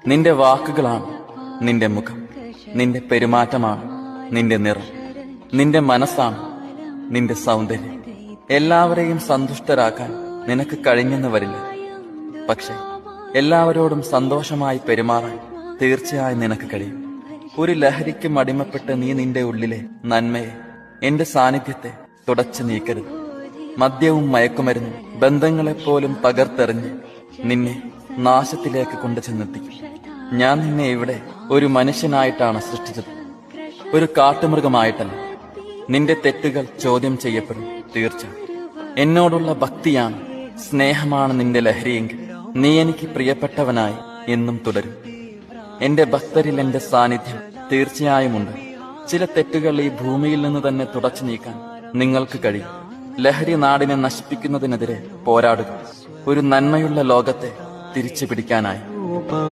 നിന്റെ വാക്കുകളാണ് നിന്റെ മുഖം, നിന്റെ പെരുമാറ്റമാണ് നിന്റെ നിറം, നിന്റെ മനസ്സാണ് നിന്റെ സൗന്ദര്യം. എല്ലാവരെയും സന്തുഷ്ടരാക്കാൻ നിനക്ക് കഴിഞ്ഞെന്ന് വരില്ല, പക്ഷെ എല്ലാവരോടും സന്തോഷമായി പെരുമാറാൻ തീർച്ചയായും നിനക്ക് കഴിയും. ഒരു ലഹരിക്കും അടിമപ്പെട്ട് നീ നിന്റെ ഉള്ളിലെ നന്മയെ, എന്റെ സാന്നിധ്യത്തെ തുടച്ചു നീക്കരുത്. മദ്യവും മയക്കുമരുന്നും ബന്ധങ്ങളെപ്പോലും തകർത്തെറിഞ്ഞ് നിന്നെ നാശത്തിലേക്ക് കൊണ്ടുചെന്നെത്തിക്കും. ഞാൻ നിന്നെ ഇവിടെ ഒരു മനുഷ്യനായിട്ടാണ് സൃഷ്ടിച്ചത്, ഒരു കാട്ടുമൃഗമായിട്ടല്ല. നിന്റെ തെറ്റുകൾ ചോദ്യം ചെയ്യപ്പെടും, തീർച്ച. എന്നോടുള്ള ഭക്തിയാണ്, സ്നേഹമാണ് നിന്റെ ലഹരിയെങ്കിൽ നീ എനിക്ക് പ്രിയപ്പെട്ടവനായി എന്നും തുടരും. എന്റെ ഭക്തരിൽ എന്റെ സാന്നിധ്യം തീർച്ചയായുമുണ്ട്. ചില തെറ്റുകൾ ഈ ഭൂമിയിൽ നിന്ന് തന്നെ തുടച്ചു നീക്കാൻ നിങ്ങൾക്ക് കഴിയും. ലഹരി നാടിനെ നശിപ്പിക്കുന്നതിനെതിരെ പോരാടുക, ഒരു നന്മയുള്ള ലോകത്തെ തിരിച്ചു പിടിക്കാനായി.